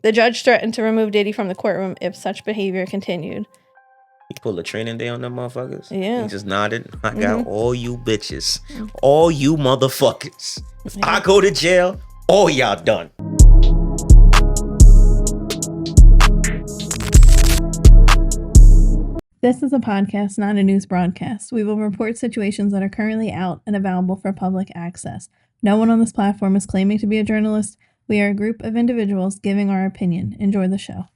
The judge threatened to remove Diddy from the courtroom if such behavior continued. He pulled a training day on them motherfuckers. Yeah. He just nodded. I got all you bitches. All you motherfuckers. If I go to jail, all y'all done. This is a podcast, not a news broadcast. We will report situations that are currently out and available for public access. No one on this platform is claiming to be a journalist. We are a group of individuals giving our opinion. Enjoy the show.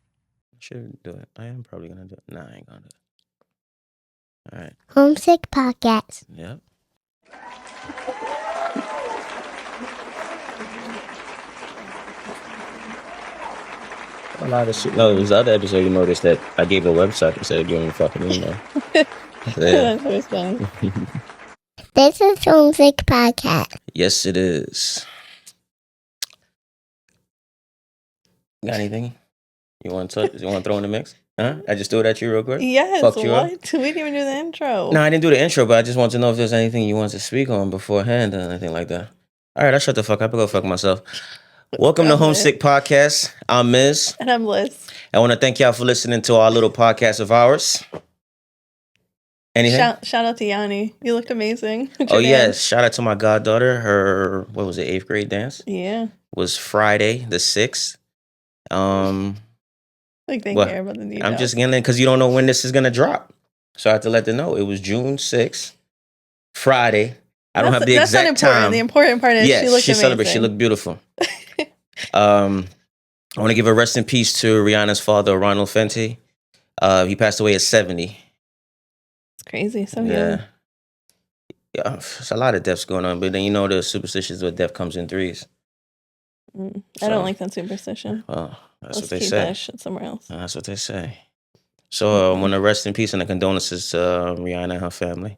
Should do it. I am probably going to do it. Nah, I ain't going to do it. All right. Homesick Podcast. Yep. A lot of shit. No, it was the other episode you noticed that I gave a website instead of giving a fucking email. Yeah. That was funny. This is Homesick Podcast. Yes, it is. Got anything you want to throw in the mix? Huh? I just threw it at you real quick? Yes, Fucked you up? what? We didn't even do the intro. No, I didn't do the intro, but I just want to know if there's anything you want to speak on beforehand or anything like that. All right, I shut the fuck up. I go fuck myself. Welcome to Homesick Podcast. I'm Miz. And I'm Liz. I want to thank y'all for listening to our little podcast of ours. Anything? Shout out to Yanni. You looked amazing. Oh, yes. Shout out to my goddaughter. Her, 8th grade dance? Yeah. Was Friday the 6th. Like they care about the details. I'm just getting in because you don't know when this is going to drop. So I have to let them know. It was June 6th, Friday. I don't have the exact time. The important part is she looked amazing. Celebrated. She looked beautiful. I want to give a rest in peace to Rihanna's father, Ronald Fenty. He passed away at 70. It's crazy. So young. Yeah, there's a lot of deaths going on, but then you know the superstitions where death comes in threes. I don't like that superstition. Well, that's Let's what they keep say. That shit somewhere else. That's what they say. So I want to rest in peace and the condolences to Rihanna and her family.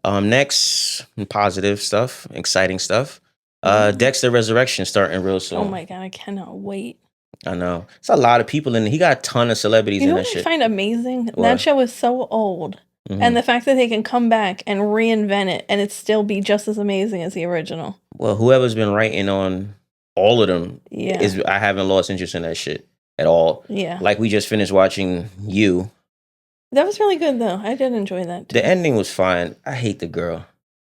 Next, positive stuff, exciting stuff. Dexter Resurrection starting real soon. Oh my God, I cannot wait. I know. It's a lot of people in it. He got a ton of celebrities in that shit. You know what I find amazing? What? That show is so old. Mm-hmm. And the fact that they can come back and reinvent it and it still be just as amazing as the original. Well, whoever's been writing on all of them, I haven't lost interest in that shit at all. Yeah. Like we just finished watching You. That was really good though. I did enjoy that too. The ending was fine. I hate the girl.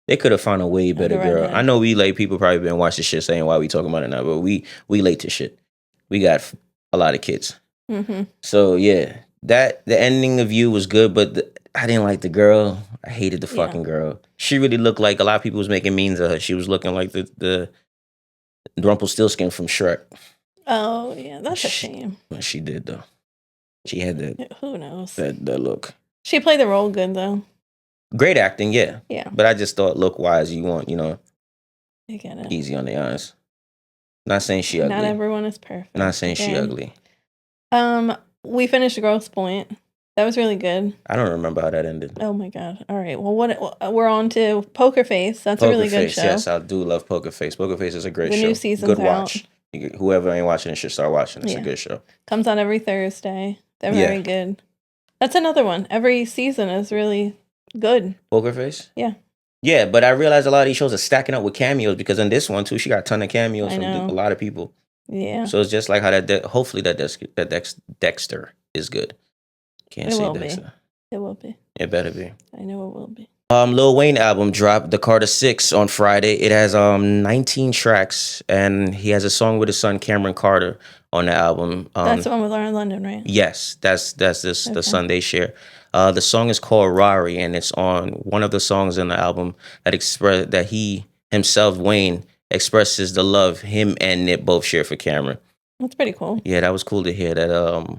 They could have found a way better girl. I know we late people probably been watching shit saying why we talking about it now, but we late to shit. We got a lot of kids. Mm-hmm. So yeah, the ending of You was good, but I didn't like the girl. I hated the fucking girl. She really looked like a lot of people was making memes of her. She was looking like the Rumpelstiltskin from Shrek. Oh yeah, that's a shame. She did though. She had that. Who knows? That look. She played the role good though. Great acting, yeah. Yeah. But I just thought look-wise, you want, I get it. Easy on the eyes. Not saying she ugly. Not everyone is perfect. Not saying she ugly. We finished Grosse Pointe. That was really good. I don't remember how that ended. Oh my God. All right. Well, we're on to Poker Face. That's a really good show. Yes, I do love Poker Face. Poker Face is a great show. The new season's good watch. Out. Whoever ain't watching it should start watching. It's a good show. Comes on every Thursday. They're very good. That's another one. Every season is really good. Poker Face? Yeah. Yeah, but I realized a lot of these shows are stacking up with cameos because in this one, too, she got a ton of cameos from a lot of people. Yeah. So it's just like how hopefully that Dexter is good. Can't say Dexter. It will be. It better be. I know it will be. Lil Wayne album dropped, The Carter 6 on Friday. It has 19 tracks, and he has a song with his son Cameron Carter on the album. That's the one with Lauren London, right? Yes, that's the son they share. The song is called Rari, and it's on one of the songs in the album that he himself, Wayne, expresses the love him and Nip both share for Cameron. That's pretty cool. Yeah, that was cool to hear that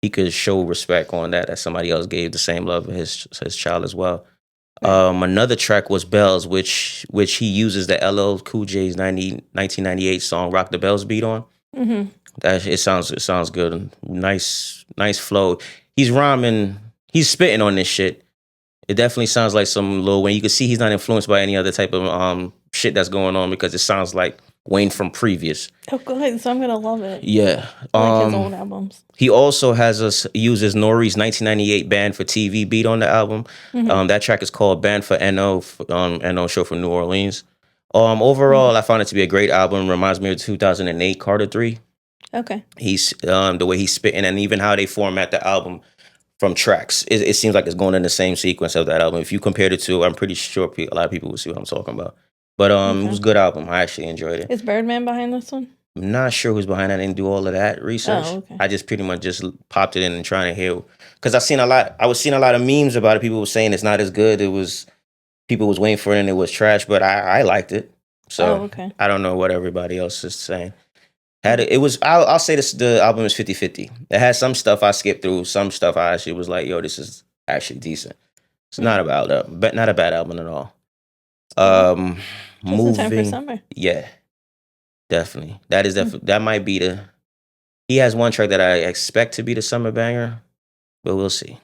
he could show respect on that somebody else gave the same love to his child as well. Another track was Bells, which he uses the LL Cool J's 1998 song Rock the Bells beat on. Mm-hmm. It sounds good. Nice flow. He's rhyming. He's spitting on this shit. It definitely sounds like some Lil Wayne. You can see he's not influenced by any other type of shit that's going on because it sounds like Wayne from previous. Oh, good. So I'm going to love it. Yeah. Like his old albums. He also uses Nori's 1998 Band for TV beat on the album. Mm-hmm. That track is called Band for NO, NO show from New Orleans. Overall, I found it to be a great album. Reminds me of 2008 Carter 3. Okay. He's the way he's spitting and even how they format the album from tracks. It seems like it's going in the same sequence of that album. If you compared it to, I'm pretty sure a lot of people will see what I'm talking about. But It was a good album. I actually enjoyed it. Is Birdman behind this one? I'm not sure who's behind that. I didn't do all of that research. Oh, okay. I just pretty much just popped it in and trying to hear. Because I was seeing a lot of memes about it. People were saying it's not as good. People was waiting for it and it was trash, but I liked it. So okay. I don't know what everybody else is saying. I'll say this, the album is 50-50. It has some stuff I skipped through, some stuff I actually was like, yo, this is actually decent. It's not a bad album at all. Just in time for summer. Yeah. Definitely. That might be he has one track that I expect to be the summer banger, but we'll see.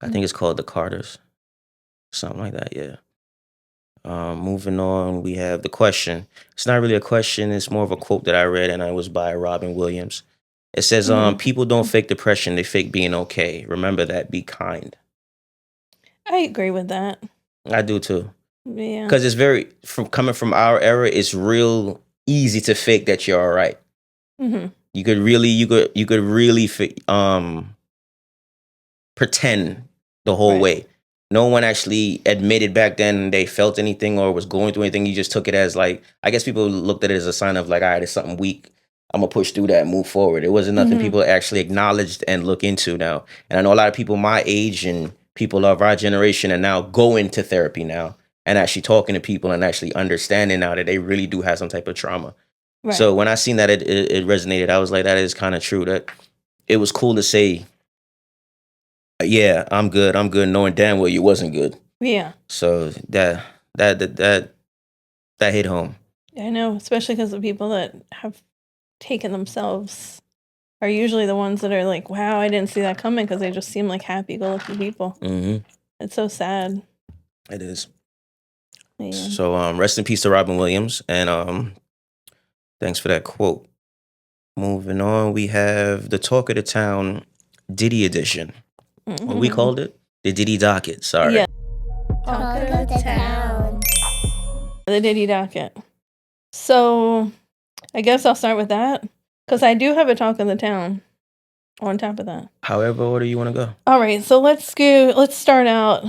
I think it's called The Carters. Something like that, yeah. Moving on, we have the question. It's not really a question, it's more of a quote that I read, and it was by Robin Williams. It says, people don't fake depression, they fake being okay. Remember that, be kind. I agree with that. I do too. Yeah. Because it's coming from our era, it's real easy to fake that you're all right. Mm-hmm. You could really pretend the whole way. No one actually admitted back then they felt anything or was going through anything. You just took it as like, I guess people looked at it as a sign of like, all right, it's something weak. I'm going to push through that and move forward. It wasn't nothing people actually acknowledged and look into now. And I know a lot of people my age and people of our generation are now going to therapy now and actually talking to people and actually understanding now that they really do have some type of trauma. Right. So when I seen that it resonated, I was like, that is kind of true. That it was cool to say, yeah, I'm good, knowing damn well you wasn't good. Yeah. So that hit home. I know, especially because the people that have taken themselves are usually the ones that are like, wow, I didn't see that coming, because they just seem like happy-go-lucky people. Mm-hmm. It's so sad. It is. Yeah. So rest in peace to Robin Williams, and thanks for that quote. Moving on, we have the Talk of the Town Diddy edition. Mm-hmm. What we called it? The Diddy Docket, sorry. Yeah. Talk of the Town. The Diddy Docket. So, I guess I'll start with that, because I do have a Talk of the Town on top of that. However order you want to go. All right, so let's start out.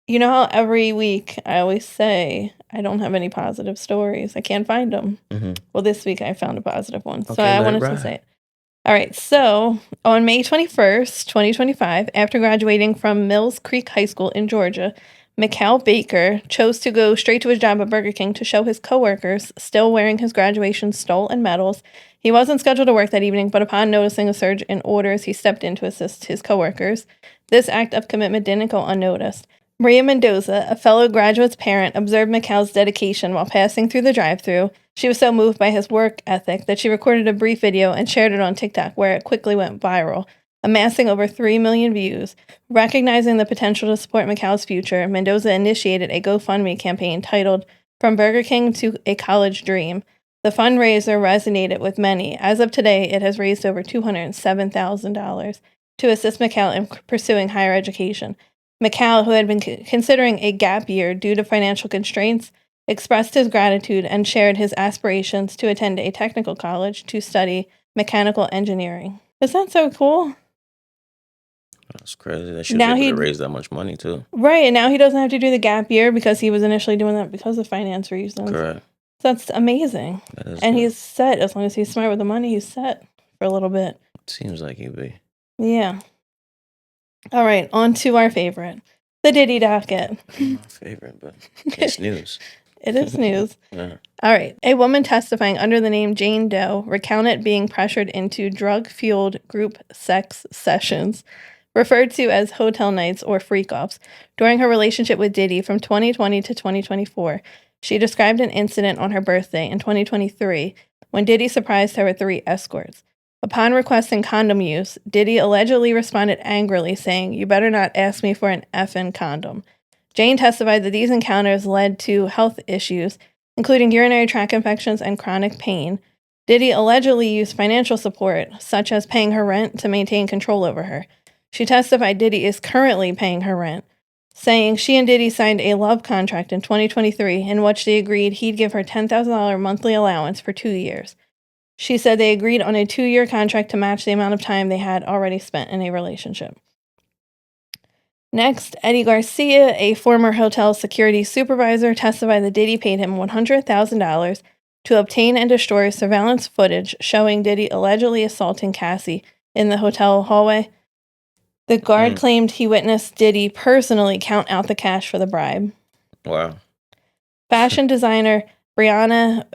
You know how every week I always say I don't have any positive stories. I can't find them. Mm-hmm. Well, this week I found a positive one, so I wanted to say it. All right, so on May 21st, 2025, after graduating from Mills Creek High School in Georgia, Mikal Baker chose to go straight to his job at Burger King to show his coworkers, still wearing his graduation stole and medals. He wasn't scheduled to work that evening, but upon noticing a surge in orders, he stepped in to assist his coworkers. This act of commitment didn't go unnoticed. Maria Mendoza, a fellow graduate's parent, observed Mikal's dedication while passing through the drive-thru. She was so moved by his work ethic that she recorded a brief video and shared it on TikTok, where it quickly went viral, amassing over 3 million views. Recognizing the potential to support Mikal's future, Mendoza initiated a GoFundMe campaign titled From Burger King to a College Dream. The fundraiser resonated with many. As of today, it has raised over $207,000 to assist Mikal in pursuing higher education. Mikal, who had been considering a gap year due to financial constraints, expressed his gratitude and shared his aspirations to attend a technical college to study mechanical engineering. Is that so cool? That's crazy. That should be able to raise that much money, too. Right, and now he doesn't have to do the gap year because he was initially doing that because of finance reasons. Correct. So that's amazing. And good. He's set. As long as he's smart with the money, he's set for a little bit. Seems like he'd be. Yeah. All right, on to our favorite, the Diddy Docket. My favorite, but it's news. It is news. Yeah. All right. A woman testifying under the name Jane Doe recounted being pressured into drug-fueled group sex sessions, referred to as hotel nights or freak-offs, during her relationship with Diddy from 2020 to 2024. She described an incident on her birthday in 2023 when Diddy surprised her with 3 escorts. Upon requesting condom use, Diddy allegedly responded angrily, saying, "You better not ask me for an effing condom." Jane testified that these encounters led to health issues, including urinary tract infections and chronic pain. Diddy allegedly used financial support, such as paying her rent, to maintain control over her. She testified Diddy is currently paying her rent, saying she and Diddy signed a love contract in 2023 in which they agreed he'd give her $10,000 monthly allowance for 2 years. She said they agreed on a 2-year contract to match the amount of time they had already spent in a relationship. Next, Eddie Garcia, a former hotel security supervisor, testified that Diddy paid him $100,000 to obtain and destroy surveillance footage showing Diddy allegedly assaulting Cassie in the hotel hallway. The guard claimed he witnessed Diddy personally count out the cash for the bribe. Wow. Fashion designer Brianna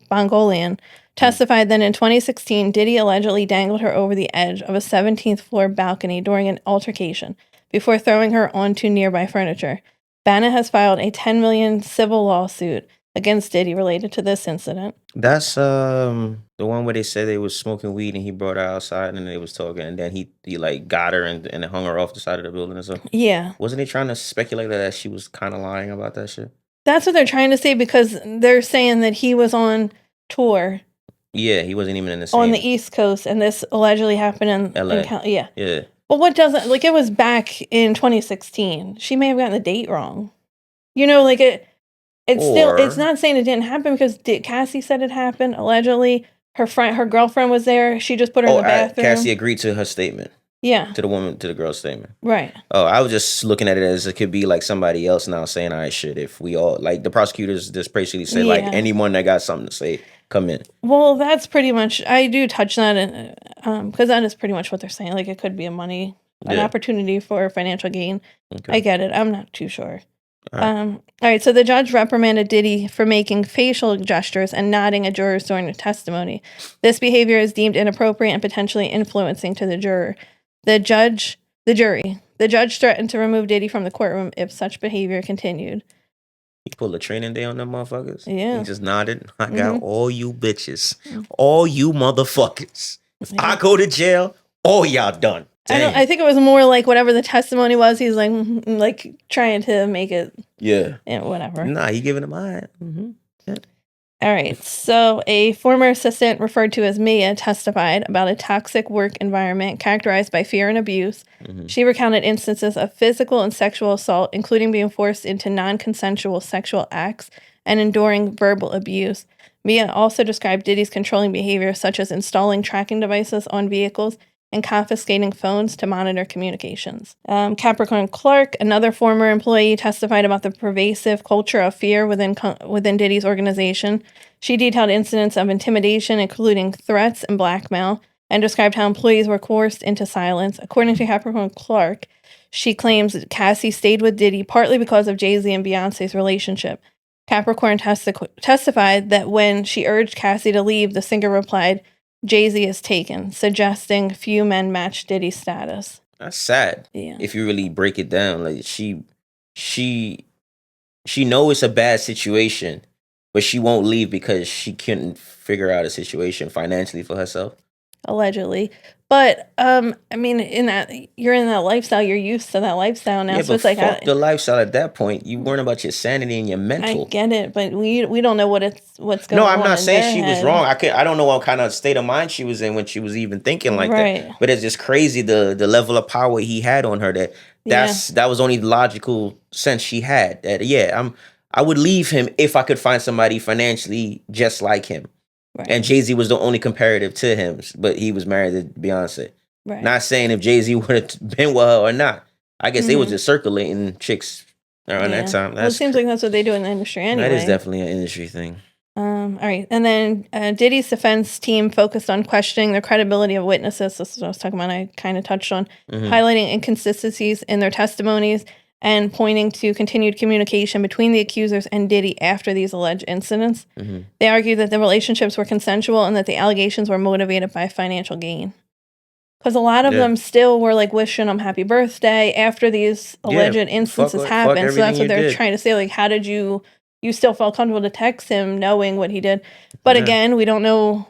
Bongolian testified that in 2016, Diddy allegedly dangled her over the edge of a 17th floor balcony during an altercation before throwing her onto nearby furniture. Bana has filed a $10 million civil lawsuit against Diddy related to this incident. That's the one where they said they was smoking weed and he brought her outside and they was talking and then he like got her and hung her off the side of the building or something. Yeah. Wasn't he trying to speculate that she was kind of lying about that shit? That's what they're trying to say because they're saying that he was on tour. Yeah, he wasn't even in the same. On the East Coast, and this allegedly happened in LA. Yeah. Yeah. But what doesn't, like, it was back in 2016. She may have gotten the date wrong. You know, like, it's not saying it didn't happen because Cassie said it happened, allegedly. Her girlfriend was there. She just put her in the bathroom. Cassie agreed to her statement. Yeah. To the girl's statement. Right. Oh, I was just looking at it as it could be like somebody else now saying, all right, shit, if we all, like the prosecutors just basically say, like, anyone that got something to say, come in. Well, that's pretty much, I do touch that because that is pretty much what they're saying. Like, it could be an opportunity for financial gain. Okay. I get it. I'm not too sure. All right, so the judge reprimanded Diddy for making facial gestures and nodding at jurors during the testimony. This behavior is deemed inappropriate and potentially influencing to the jury. The judge threatened to remove Diddy from the courtroom if such behavior continued. He pulled a training day on them motherfuckers. Yeah. He just nodded. I got all you bitches. All you motherfuckers. If I go to jail, all y'all done. I think it was more like whatever the testimony was, he's like trying to make it. Yeah. Whatever. Nah, he giving them eye. Mm-hmm. Yeah. All right. So a former assistant referred to as Mia testified about a toxic work environment characterized by fear and abuse. Mm-hmm. She recounted instances of physical and sexual assault, including being forced into non-consensual sexual acts and enduring verbal abuse. Mia also described Diddy's controlling behavior, such as installing tracking devices on vehicles and confiscating phones to monitor communications. Capricorn Clark, another former employee, testified about the pervasive culture of fear within Diddy's organization. She detailed incidents of intimidation, including threats and blackmail, and described how employees were coerced into silence. According to Capricorn Clark, she claims that Cassie stayed with Diddy partly because of Jay-Z and Beyonce's relationship. Capricorn testified that when she urged Cassie to leave, the singer replied, "Jay-Z is taken," suggesting few men match Diddy's status. That's sad. Yeah. If you really break it down, like she know it's a bad situation, but she won't leave because she couldn't figure out a situation financially for herself. Allegedly. But I mean, you're in that lifestyle, you're used to that lifestyle now. Yeah, so but it's like fuck the lifestyle at that point. You worrying about your sanity and your mental. I get it, but we don't know what's going on. No, I'm not saying she was wrong. I don't know what kind of state of mind she was in when she was even thinking like that. But it's just crazy the level of power he had on her. That was only the logical sense she had. That I would leave him if I could find somebody financially just like him. Right. And Jay-Z was the only comparative to him, but he was married to Beyonce. Right. Not saying if Jay-Z would have been with her or not. I guess they was just circulating chicks around that time. Well, it seems like that's what they do in the industry anyway. That is definitely an industry thing. All right. And then Diddy's defense team focused on questioning the credibility of witnesses. This is what I was talking about. I kind of touched on highlighting inconsistencies in their testimonies and pointing to continued communication between the accusers and Diddy after these alleged incidents. Mm-hmm. They argued that the relationships were consensual and that the allegations were motivated by financial gain. Because a lot of them still were like wishing him happy birthday after these alleged instances happened. So that's what they're trying to say. Like, how did you still felt comfortable to text him knowing what he did? But again, we don't know.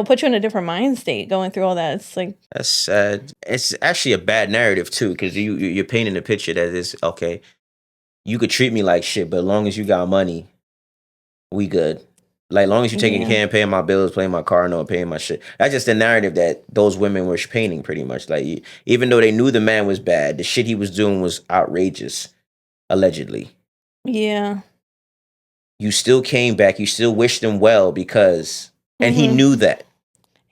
Put you in a different mind state going through all that. It's like... That's sad. It's actually a bad narrative, too, because you're painting a picture that is, okay, you could treat me like shit, but as long as you got money, we good. Like, as long as you're taking care and paying my bills, paying my car note, paying my shit. That's just the narrative that those women were painting, pretty much. Like, even though they knew the man was bad, the shit he was doing was outrageous, allegedly. Yeah. You still came back. You still wished him well because... And he knew that.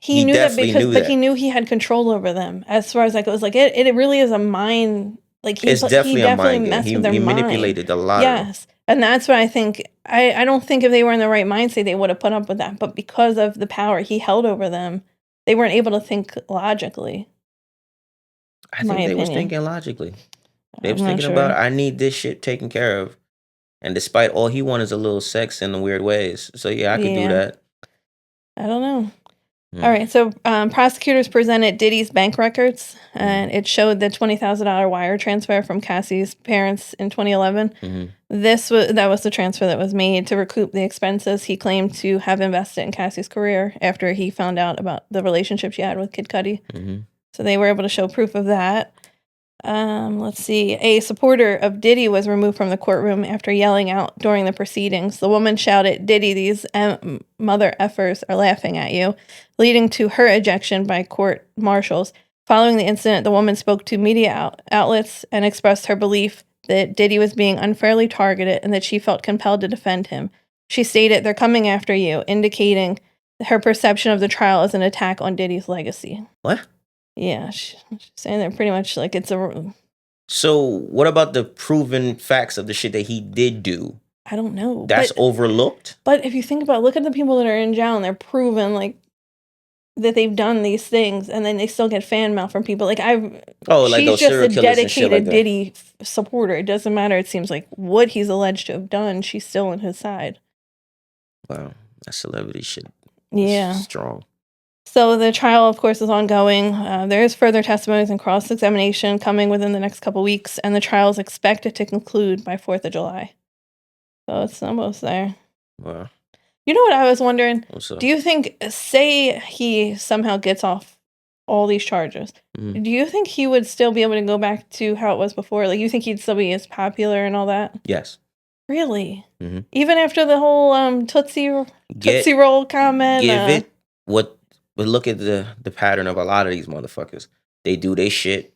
He knew that because he knew he had control over them. As far as that goes, like it really is a mind. Like it's definitely a mind game. Messed with their He mind. manipulated a lot. Yes, and that's what I think. I don't think if they were in the right mindset, they would have put up with that. But because of the power he held over them, they weren't able to think logically. I think they was thinking logically. They was thinking about, I need this shit taken care of. And despite all he wanted is a little sex in the weird ways. So yeah, I could do that. I don't know. All right, so prosecutors presented Diddy's bank records, and it showed the $20,000 wire transfer from Cassie's parents in 2011. That was the transfer that was made to recoup the expenses he claimed to have invested in Cassie's career after he found out about the relationship she had with Kid Cudi. So they were able to show proof of that. Let's see. A supporter of Diddy was removed from the courtroom after yelling out during the proceedings. The woman shouted, "Diddy, these mother effers are laughing at you," leading to her ejection by court marshals. Following the incident, the woman spoke to media outlets and expressed her belief that Diddy was being unfairly targeted and that she felt compelled to defend him. She stated, "They're coming after you," indicating her perception of the trial as an attack on Diddy's legacy. What? Yeah, she's saying they're pretty much like it's a... So what about the proven facts of the shit that he did do? I don't know. That's overlooked? But if you think about it, look at the people that are in jail and they're proven like that they've done these things, and then they still get fan mail from people. Like she's just a dedicated Diddy supporter. It doesn't matter, it seems like, what he's alleged to have done. She's still on his side. Wow, that celebrity shit. Yeah. Strong. So the trial, of course, is ongoing. There is further testimonies and cross-examination coming within the next couple weeks, and the trial is expected to conclude by 4th of July. So it's almost there. Wow. You know what I was wondering? What's up? Do you think, say he somehow gets off all these charges, do you think he would still be able to go back to how it was before? Like, you think he'd still be as popular and all that? Yes. Really? Even after the whole Tootsie Roll comment? Give it what... But look at the pattern of a lot of these motherfuckers. They do their shit.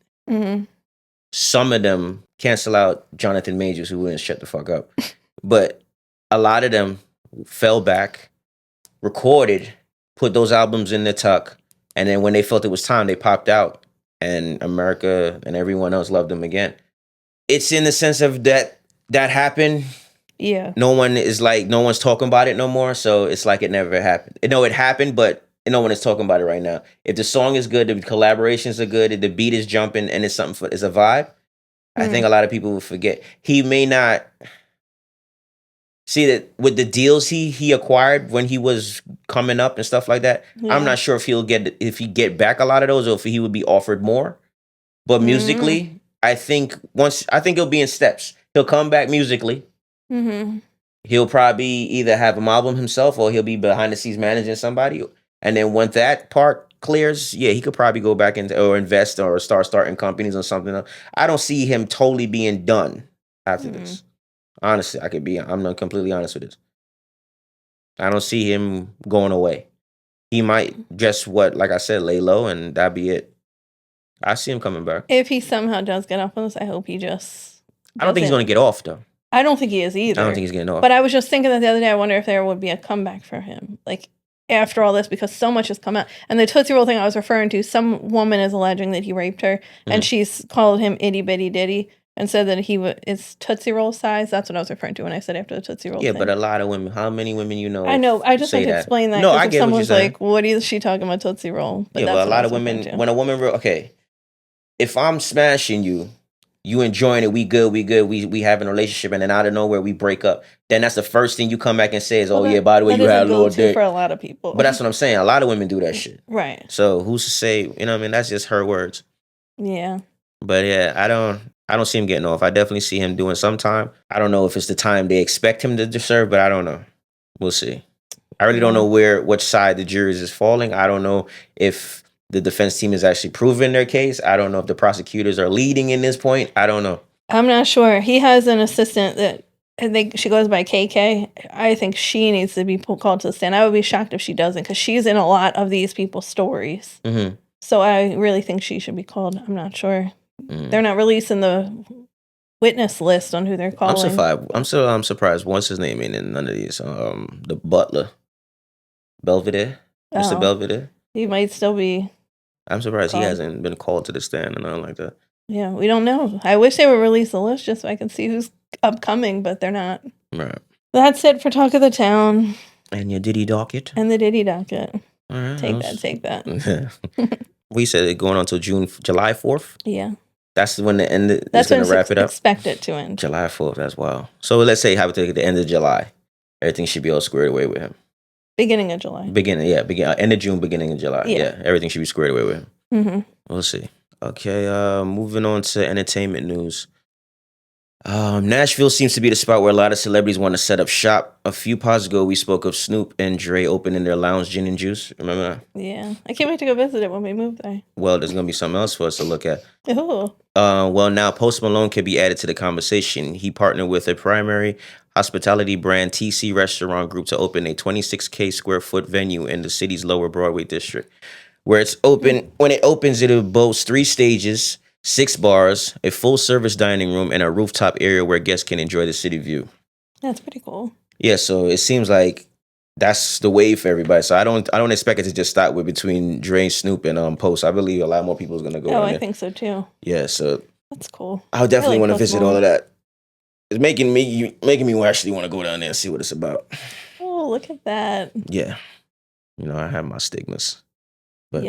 Some of them cancel out Jonathan Majors, who wouldn't shut the fuck up. But a lot of them fell back, recorded, put those albums in their tuck, and then when they felt it was time, they popped out. And America and everyone else loved them again. It's in the sense of that happened. Yeah. No one's talking about it no more. So it's like it never happened. It happened, but no one is talking about it right now. If the song is good, the collaborations are good, if the beat is jumping, and it's something it's a vibe, I think a lot of people will forget. He may not see that with the deals he acquired when he was coming up and stuff like that. Yeah. I'm not sure if he get back a lot of those or if he would be offered more. But musically, I think it'll be in steps. He'll come back musically. He'll probably either have an album himself or he'll be behind the scenes managing somebody. And then when that part clears, yeah, he could probably go back or invest or starting companies or something. I don't see him totally being done after this. Honestly, I'm not completely honest with this. I don't see him going away. He might just, like I said, lay low and that'd be it. I see him coming back. If he somehow does get off on this, I hope he just... I don't think he's going to get off, though. I don't think he is either. I don't think he's getting off. But I was just thinking that the other day, I wonder if there would be a comeback for him. Like, after all this, because so much has come out. And the Tootsie Roll thing I was referring to, some woman is alleging that he raped her, and she's called him itty bitty diddy and said that is Tootsie Roll size. That's what I was referring to when I said after the Tootsie Roll thing. But a lot of women, how many women you know? I know, I just like to explain that. No, I get someone's what you're saying. What is she talking about Tootsie Roll? But a lot of women, when a woman, if I'm smashing you, you enjoying it, we good, we having a relationship, and then out of nowhere we break up, then that's the first thing you come back and say is, by the way, you had a little dick. For a lot of people. But that's what I'm saying. A lot of women do that shit. Right. So who's to say, that's just her words. Yeah. But yeah, I don't see him getting off. I definitely see him doing some time. I don't know if it's the time they expect him to serve, but I don't know. We'll see. I really don't know which side the jury is falling. I don't know if the defense team is actually proving their case. I don't know if the prosecutors are leading in this point. I don't know. I'm not sure. He has an assistant that I think she goes by KK. I think she needs to be called to the stand. I would be shocked if she doesn't, because she's in a lot of these people's stories. So I really think she should be called. I'm not sure. They're not releasing the witness list on who they're calling. I'm surprised. What's his name in none of these? The butler, Belvedere. Mr. Belvedere. He might still be. I'm surprised called. he hasn't been called to the stand or nothing like that. Yeah, we don't know. I wish they would release the list just so I can see who's upcoming, but they're not. Right. That's it for Talk of the Town. And your Diddy docket. And the Diddy docket. All right. Take that. We said it going on till July 4th. Yeah. That's when the end. That's going when to wrap it up. Expect it to end. July 4th. That's wild. So let's say hypothetically the end of July, everything should be all squared away with him. Beginning of July. End of June, beginning of July. Yeah, everything should be squared away with him. Mm-hmm. We'll see. Okay, moving on to entertainment news. Nashville seems to be the spot where a lot of celebrities want to set up shop. A few pods ago, we spoke of Snoop and Dre opening their lounge gin and juice. Remember that? Yeah. I can't wait to go visit it when we move there. Well, there's going to be something else for us to look at. Oh. Well, now Post Malone can be added to the conversation. He partnered with a primary hospitality brand, TC Restaurant Group, to open a 26K square foot venue in the city's Lower Broadway district. Where it's open, when it opens, it'll boast 3 stages, 6 bars, a full service dining room, and a rooftop area where guests can enjoy the city view. That's pretty cool. Yeah, so it seems like that's the wave for everybody. So I don't expect it to just stop with between Dre, Snoop, and Post. I believe a lot more people is gonna go. I think so too. Yeah, so that's cool. I definitely want to visit all of that. It's making me actually want to go down there and see what it's about. Oh, look at that. Yeah, I have my stigmas. But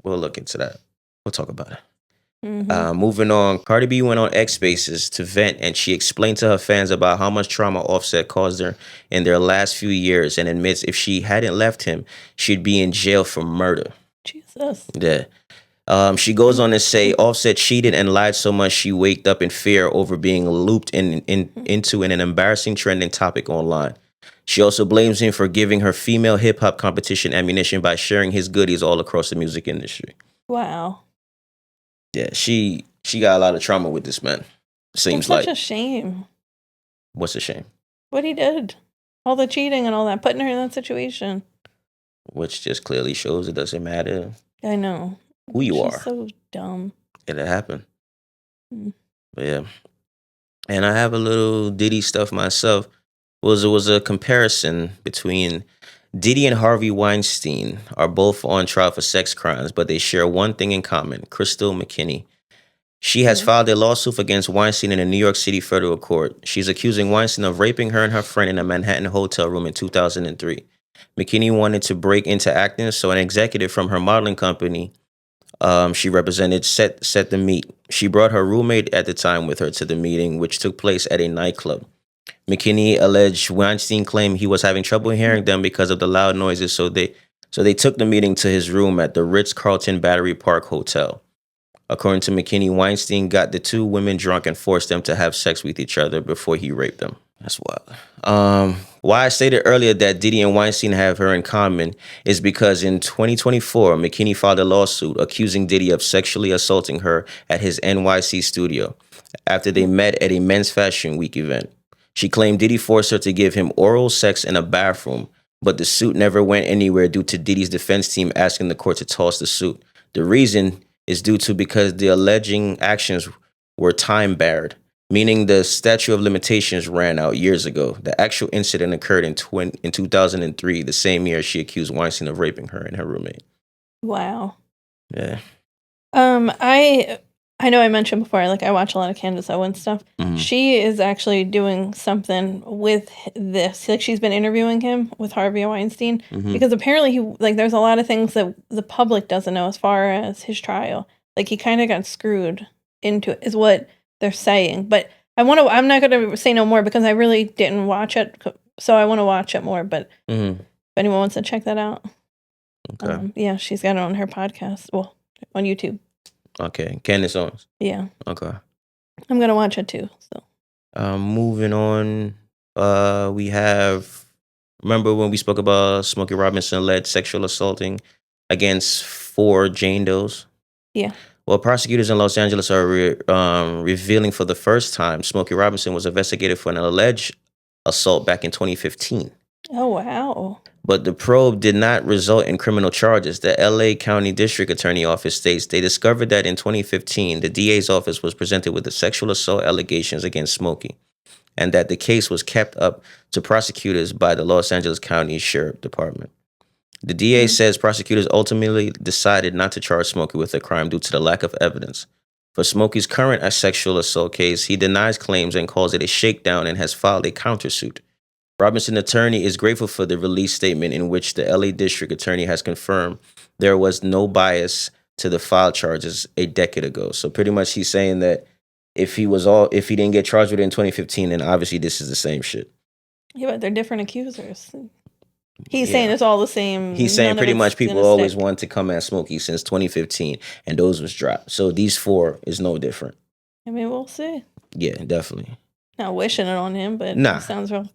we'll look into that. We'll talk about it. Mm-hmm. Moving on, Cardi B went on X Spaces to vent, and she explained to her fans about how much trauma Offset caused her in their last few years, and admits if she hadn't left him, she'd be in jail for murder. Jesus. Yeah. She goes on to say Offset cheated and lied so much she waked up in fear over being looped into an embarrassing trending topic online. She also blames him for giving her female hip-hop competition ammunition by sharing his goodies all across the music industry. Wow. Yeah, she got a lot of trauma with this man. Seems like. Such a shame. What's a shame? What he did. All the cheating and all that, putting her in that situation. Which just clearly shows it doesn't matter. I know. Who you She's are. So dumb. It'll happen. But yeah. And I have a little Diddy stuff myself. It was a comparison between Diddy and Harvey Weinstein are both on trial for sex crimes, but they share one thing in common: Crystal McKinney. She has filed a lawsuit against Weinstein in a New York City federal court. She's accusing Weinstein of raping her and her friend in a Manhattan hotel room in 2003. McKinney wanted to break into acting, so an executive from her modeling company she represented set the meet. She brought her roommate at the time with her to the meeting, which took place at a nightclub. McKinney alleged Weinstein claimed he was having trouble hearing them because of the loud noises, so they took the meeting to his room at the Ritz-Carlton Battery Park Hotel. According to McKinney, Weinstein got the 2 women drunk and forced them to have sex with each other before he raped them. That's wild. Why I stated earlier that Diddy and Weinstein have her in common is because in 2024, McKinney filed a lawsuit accusing Diddy of sexually assaulting her at his NYC studio after they met at a Men's Fashion Week event. She claimed Diddy forced her to give him oral sex in a bathroom, but the suit never went anywhere due to Diddy's defense team asking the court to toss the suit. The reason is because the alleging actions were time-barred, meaning the statute of limitations ran out years ago. The actual incident occurred in 2003, the same year she accused Weinstein of raping her and her roommate. Wow. Yeah. I know I mentioned before, I watch a lot of Candace Owens stuff. Mm-hmm. She is actually doing something with this. She's been interviewing him with Harvey Weinstein because apparently there's a lot of things that the public doesn't know as far as his trial. He kind of got screwed into it, is what they're saying. But I'm not going to say no more because I really didn't watch it. So I want to watch it more. But if anyone wants to check that out. Okay. She's got it on her podcast. Well, on YouTube. Okay, Candace Owens. Yeah. Okay. I'm gonna watch it too. So. Moving on, we have. Remember when we spoke about Smokey Robinson led sexual assaulting against 4 Jane Does? Yeah. Well, prosecutors in Los Angeles are revealing for the first time Smokey Robinson was investigated for an alleged assault back in 2015. Oh, wow. But the probe did not result in criminal charges. The LA County District Attorney Office states they discovered that in 2015, the DA's office was presented with the sexual assault allegations against Smokey, and that the case was kept up to prosecutors by the Los Angeles County Sheriff Department. The DA says prosecutors ultimately decided not to charge Smokey with the crime due to the lack of evidence. For Smokey's current sexual assault case, he denies claims and calls it a shakedown and has filed a countersuit. Robinson's attorney is grateful for the release statement in which the LA District Attorney has confirmed there was no bias to the filed charges a decade ago. So pretty much he's saying that if he didn't get charged with it in 2015, then obviously this is the same shit. Yeah, but they're different accusers. He's saying it's all the same. He's saying pretty much people always want to come at Smokey since 2015, and those was dropped. So these 4 is no different. I mean, we'll see. Yeah, definitely. Not wishing it on him, but he sounds real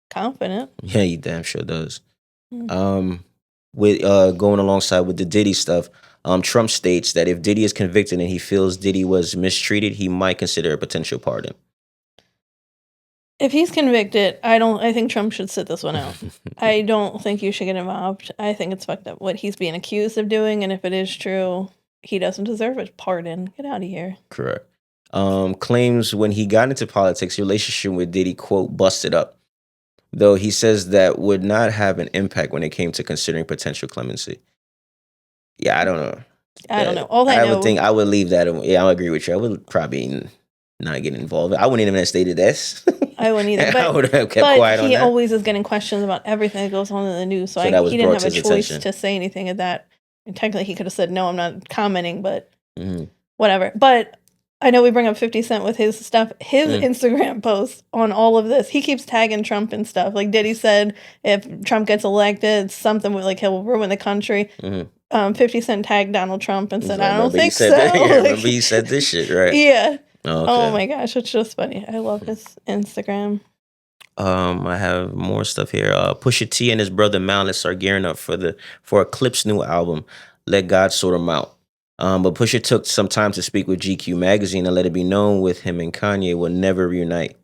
confident. Yeah, he damn sure does. With going alongside with the Diddy stuff, Trump states that if Diddy is convicted and he feels Diddy was mistreated, he might consider a potential pardon. If he's convicted, I think Trump should sit this one out. I don't think you should get involved. I think it's fucked up what he's being accused of doing, and if it is true, he doesn't deserve a pardon. Get out of here. Correct. Claims when he got into politics, your relationship with Diddy, quote, busted up. Though he says that would not have an impact when it came to considering potential clemency. Yeah, I don't know. I don't know. All I know, would think I would leave that. Yeah, I agree with you. I would probably not get involved. I wouldn't even have stated this. I wouldn't either. But, I would have kept quiet on that. He always is getting questions about everything that goes on in the news. So he didn't have a choice to say anything of that. And technically, he could have said, no, I'm not commenting, but whatever. But I know we bring up 50 Cent with his stuff. His Instagram posts on all of this, he keeps tagging Trump and stuff. Like Diddy said, if Trump gets elected, something like he'll ruin the country. 50 Cent tagged Donald Trump and said, I don't think so. Remember he said this shit, right? Yeah. Oh, okay. Oh my gosh, it's just funny. I love his Instagram. I have more stuff here. Pusha T and his brother Malice are gearing up for Clip's new album, Let God Sort 'Em Out. But Pusha took some time to speak with GQ magazine and let it be known with him and Kanye will never reunite.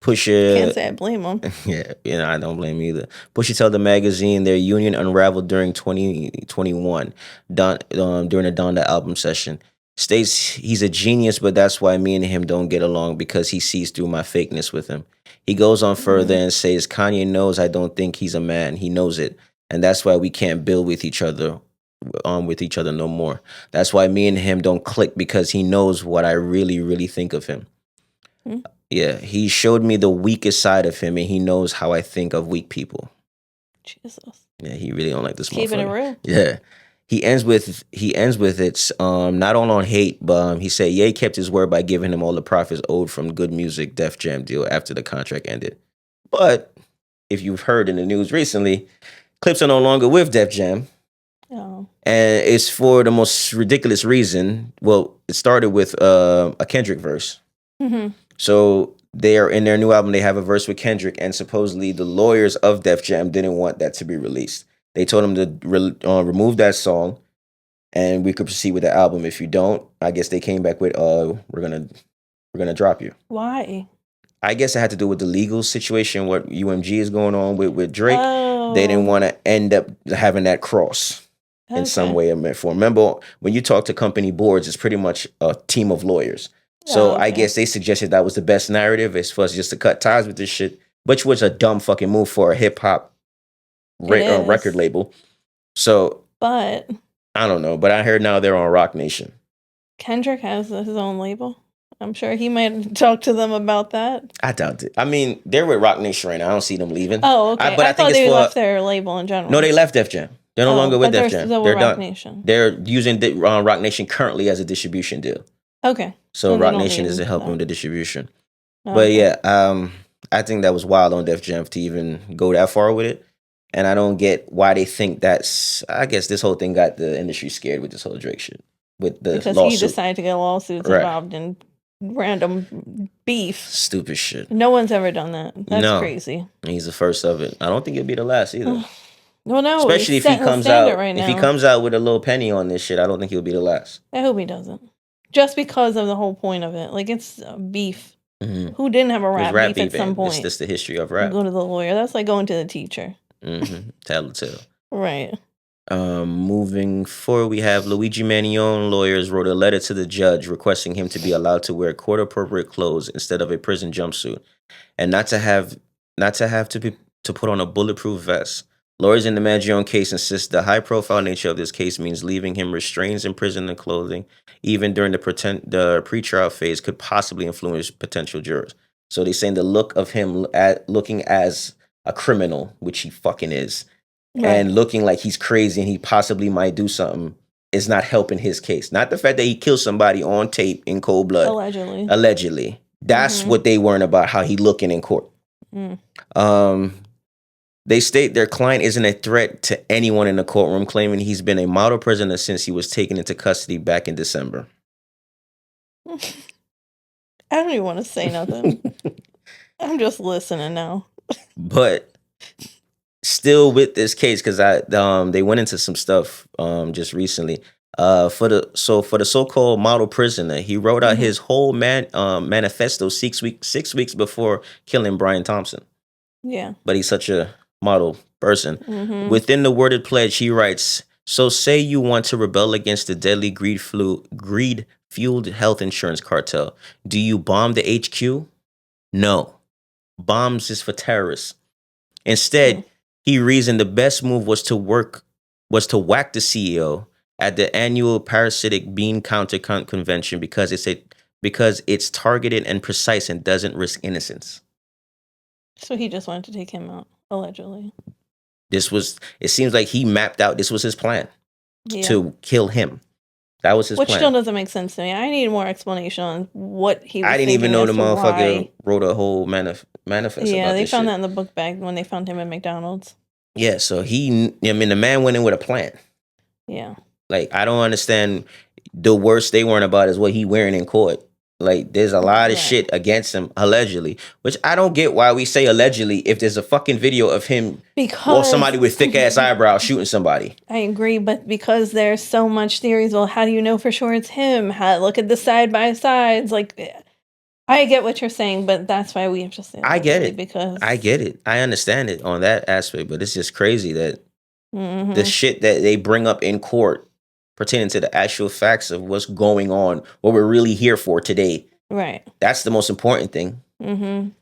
Pusha can't say I blame him. Yeah, I don't blame either. Pusha told the magazine their union unraveled during 2021, during the Donda album session. States he's a genius, but that's why me and him don't get along because he sees through my fakeness with him. He goes on further and says Kanye knows I don't think he's a man. He knows it, and that's why we can't build with each other. No more. That's why me and him don't click because he knows what I really, really think of him. Yeah, he showed me the weakest side of him, and he knows how I think of weak people. Jesus. Yeah, he really don't like this motherfucker. Keeping it real. Yeah. He ends with it, not all on hate, but he said Ye kept his word by giving him all the profits owed from Good Music Def Jam deal after the contract ended. But if you've heard in the news recently, Clips are no longer with Def Jam. Oh. And it's for the most ridiculous reason. Well, it started with a Kendrick verse. So they are in their new album. They have a verse with Kendrick, and supposedly the lawyers of Def Jam didn't want that to be released. They told him to remove that song, and we could proceed with the album. If you don't, I guess they came back with, we're gonna drop you. Why? I guess it had to do with the legal situation, what UMG is going on with Drake. They didn't want to end up having that cross in some way or form. Remember, when you talk to company boards, it's pretty much a team of lawyers. So I guess they suggested that was the best narrative as far as just to cut ties with this shit, which was a dumb fucking move for a hip hop record label. So, but I don't know. But I heard now they're on Rock Nation. Kendrick has his own label. I'm sure he might talk to them about that. I doubt it. I mean, they're with Rock Nation right now. I don't see them leaving. Oh, okay. I thought they left their label in general. No, they left Def Jam. They're no longer with Def Jam. They're done. Nation. They're using Rock Nation currently as a distribution deal. Okay. So Rock Nation is helping with the distribution. But yeah, I think that was wild on Def Jam to even go that far with it. And I don't get why they think that's... I guess this whole thing got the industry scared with this whole Drake shit. With the because lawsuit. He decided to get lawsuits involved in random beef. Stupid shit. No one's ever done that. That's crazy. He's the first of it. I don't think it'll be the last either. Well, no. Especially if he comes out... if he comes out with a little penny on this shit, I don't think he'll be the last. I hope he doesn't. Just because of the whole point of it. Like, it's beef. Who didn't have a rap beef at some point? It's just the history of rap. Go to the lawyer. That's like going to the teacher. Telltale. Right. Moving forward, we have Luigi Mannione lawyers wrote a letter to the judge requesting him to be allowed to wear court-appropriate clothes instead of a prison jumpsuit, and not to have to put on a bulletproof vest. Lawyers in the Magione case insist the high-profile nature of this case means leaving him restrained in prison and clothing, even during the pretrial phase, could possibly influence potential jurors. So they're saying the look of him looking as a criminal, which he fucking is, and looking like he's crazy and he possibly might do something is not helping his case. Not the fact that he killed somebody on tape in cold blood. Allegedly. That's what they weren't about, how he looking in court. They state their client isn't a threat to anyone in the courtroom, claiming he's been a model prisoner since he was taken into custody back in December. I don't even want to say nothing. I'm just listening now. But still with this case, because they went into some stuff just recently. For the so-called model prisoner, he wrote out his whole manifesto 6 weeks before killing Brian Thompson. Yeah, but he's such a model person. Within the worded pledge, he writes, "So say you want to rebel against the deadly greed-fueled health insurance cartel. Do you bomb the HQ? No, bombs is for terrorists. Instead, he reasoned the best move was to whack the CEO at the annual parasitic bean counter convention because it's targeted and precise and doesn't risk innocence." So he just wanted to take him out, allegedly. It seems like he mapped out, this was his plan to kill him. That was his plan. Which still doesn't make sense to me. I need more explanation on what he was I didn't even know the motherfucker wrote a whole manifest about this shit. Yeah, they found that in the book bag when they found him at McDonald's. Yeah, so the man went in with a plan. Yeah. Like, I don't understand. The worst they weren't about is what he wearing in court. Like, there's a lot of shit against him, allegedly. Which I don't get why we say allegedly if there's a fucking video of him or somebody with thick-ass eyebrows shooting somebody. I agree, but because there's so much theories, well, how do you know for sure it's him? Look at the side-by-sides. Like, I get what you're saying, but that's why we have to say I get it. Because I get it. I understand it on that aspect, but it's just crazy that the shit that they bring up in court pertaining to the actual facts of what's going on, what we're really here for today. Right. That's the most important thing. I don't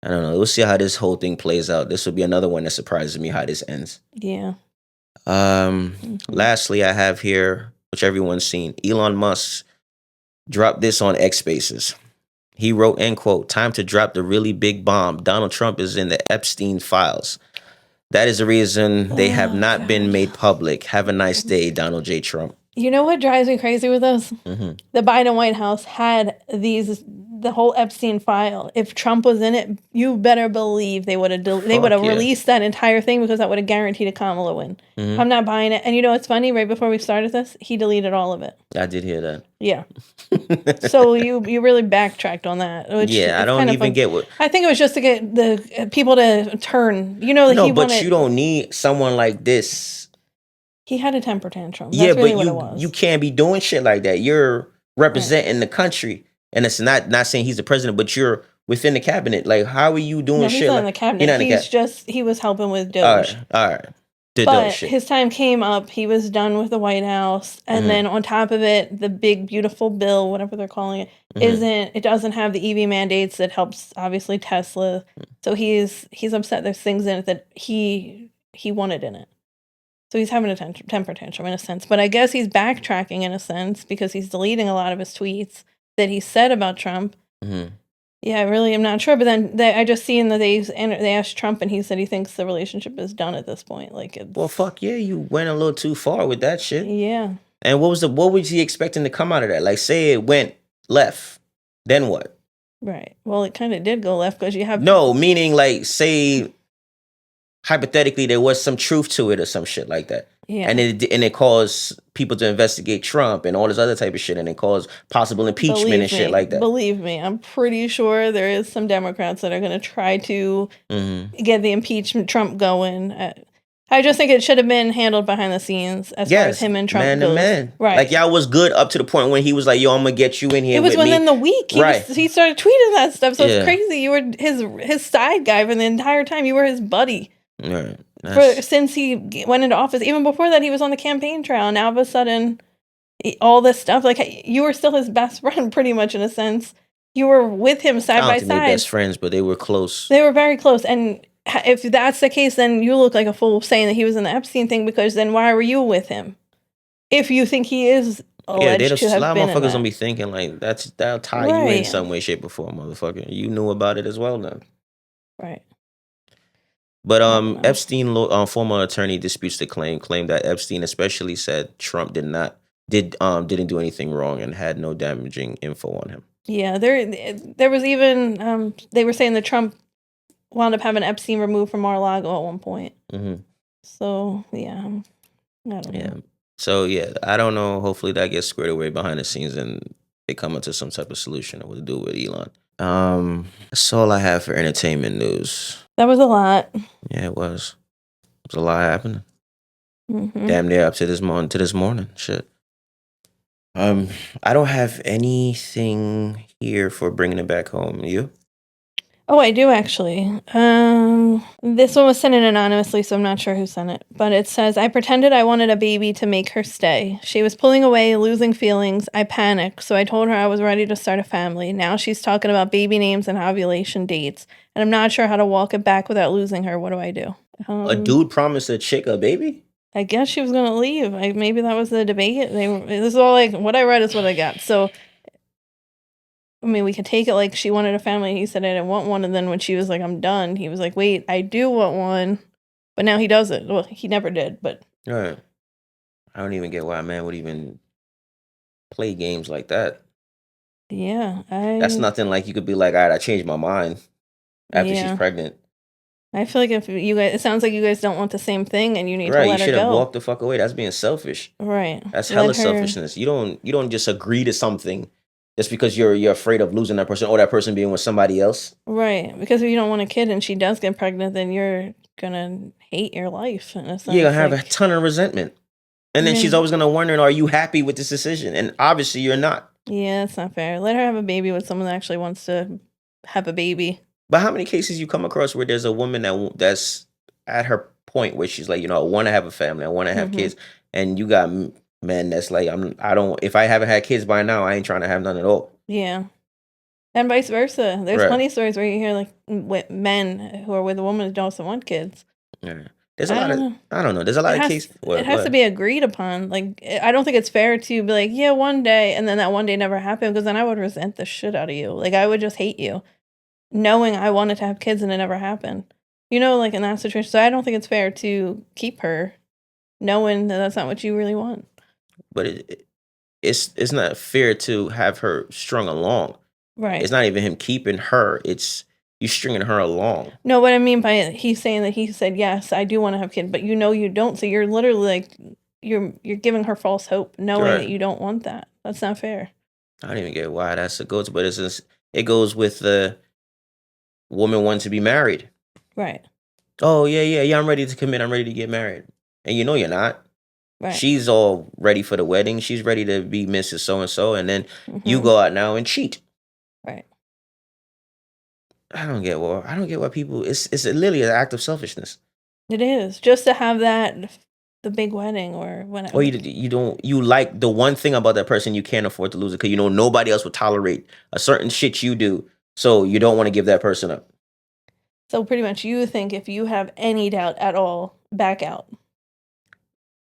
know. We'll see how this whole thing plays out. This will be another one that surprises me how this ends. Yeah. Lastly, I have here, which everyone's seen, Elon Musk dropped this on X Spaces. He wrote, end quote, "Time to drop the really big bomb. Donald Trump is in the Epstein files. That is the reason they have not been made public. Have a nice day, Donald J. Trump." You know what drives me crazy with this? The Biden White House had the whole Epstein file. If Trump was in it, you better believe they would have released that entire thing because that would have guaranteed a Kamala win. I'm not buying it. And you know what's funny? Right before we started this, he deleted all of it. I did hear that. Yeah. So you really backtracked on that. Yeah, I don't even get what. I think it was just to get the people to turn. You know, you don't need someone like this. He had a temper tantrum. That's really what it was. You can't be doing shit like that. You're representing the country, and it's not saying he's the president, but you're within the cabinet. Like, how are you doing shit? He's not in the cabinet. He was helping with Doge. All right. But his time came up. He was done with the White House, and then on top of it, the big beautiful bill, whatever they're calling it, it doesn't have the EV mandates that helps obviously Tesla. So he's upset. There's things in it that he wanted in it. So he's having a temper tantrum in a sense. But I guess he's backtracking in a sense because he's deleting a lot of his tweets that he said about Trump. Yeah, I really am not sure. But then I just seen that they asked Trump and he said he thinks the relationship is done at this point. Well, fuck yeah, you went a little too far with that shit. Yeah. And what was he expecting to come out of that? Like, say it went left, then what? Right. Well, it kind of did go left because you have... No, meaning like, say... hypothetically, there was some truth to it or some shit like that. Yeah. And it caused people to investigate Trump and all this other type of shit, and it caused possible impeachment shit like that. Believe me, I'm pretty sure there is some Democrats that are going to try to get the impeachment Trump going. I just think it should have been handled behind the scenes as far as him and Trump man goes. To man. Right. Like, y'all was good up to the point when he was like, yo, I'm going to get you in here with me. It was within the week. He started tweeting that stuff, so it's crazy. You were his side guy for the entire time. You were his buddy. Right. Since he went into office. Even before that, he was on the campaign trail. Now, all of a sudden, all this stuff, like, you were still his best friend, pretty much, in a sense. You were with him side by side. They best friends, but they were close. They were very close. And if that's the case, then you look like a fool saying that he was in the Epstein thing, because then why were you with him? If you think he is alleged to have a lot been of in motherfuckers that. gonna be thinking like that'll tie you in some way, shape, or form, motherfucker. You knew about it as well then. Right. But Epstein, former attorney, disputes the claimed that Epstein especially said Trump didn't do anything wrong and had no damaging info on him. Yeah, there was even they were saying that Trump wound up having Epstein removed from Mar-a-Lago at one point. Mm-hmm. So yeah, I don't know. Yeah. So yeah, I don't know. Hopefully that gets squared away behind the scenes and they come into some type of solution of what to do with Elon. That's all I have for entertainment news. That was a lot. Yeah, it was. It was a lot happening. Mm-hmm. Damn near up to this morning. Shit. I don't have anything here for bringing it back home. You? Oh, I do actually. This one was sent in anonymously, so I'm not sure who sent it. But it says, I pretended I wanted a baby to make her stay. She was pulling away, losing feelings. I panicked, so I told her I was ready to start a family. Now she's talking about baby names and ovulation dates, and I'm not sure how to walk it back without losing her. What do I do? A dude promised a chick a baby? I guess she was going to leave. Maybe that was the debate. This is all like, what I read is what I got. So, I mean, we could take it like she wanted a family. He said, I didn't want one. And then when she was like, I'm done, he was like, wait, I do want one. But now he does it. Well, he never did, but. Right. I don't even get why a man would even play games like that. Yeah. That's nothing like you could be like, all right, I changed my mind after she's pregnant. I feel like if you guys, it sounds like you guys don't want the same thing and you need to let her go. Right, you should have walked the fuck away. That's being selfish. Right. That's hella selfishness. You don't just agree to something just because you're afraid of losing that person or that person being with somebody else. Right. Because if you don't want a kid and she does get pregnant, then you're gonna hate your life. In a sense. You're gonna have a ton of resentment. And then she's always gonna wonder, are you happy with this decision? And obviously you're not. Yeah, it's not fair. Let her have a baby with someone that actually wants to have a baby. But how many cases you come across where there's a woman that's at her point where she's like, I want to have a family, I want to have kids, and you got men that's like, if I haven't had kids by now, I ain't trying to have none at all. Yeah, and vice versa. There's plenty of stories where you hear like with men who are with a woman who doesn't want kids. Yeah, there's a lot of I don't know. There's a lot of cases. It has to be agreed upon. Like, I don't think it's fair to be like, yeah, one day, and then that one day never happened, because then I would resent the shit out of you. Like, I would just hate you, knowing I wanted to have kids and it never happened. Like in that situation. So I don't think it's fair to keep her knowing that that's not what you really want. But it's not fair to have her strung along. Right. It's not even him keeping her. It's you stringing her along. No, what I mean by it, he's saying that he said, yes, I do want to have kids, but you don't. So you're literally like, you're giving her false hope, knowing that you don't want that. That's not fair. I don't even get why that's a goes, but it goes with the woman wanting to be married. Right. Oh, yeah, I'm ready to commit. I'm ready to get married. And you're not. Right. She's all ready for the wedding. She's ready to be Mrs. So-and-so. And then you go out now and cheat. Right. I don't get why people, it's literally an act of selfishness. It is. Just to have the big wedding or whatever. Or you like the one thing about that person, you can't afford to lose it because nobody else would tolerate a certain shit you do. So you don't want to give that person up. So pretty much you think if you have any doubt at all, back out.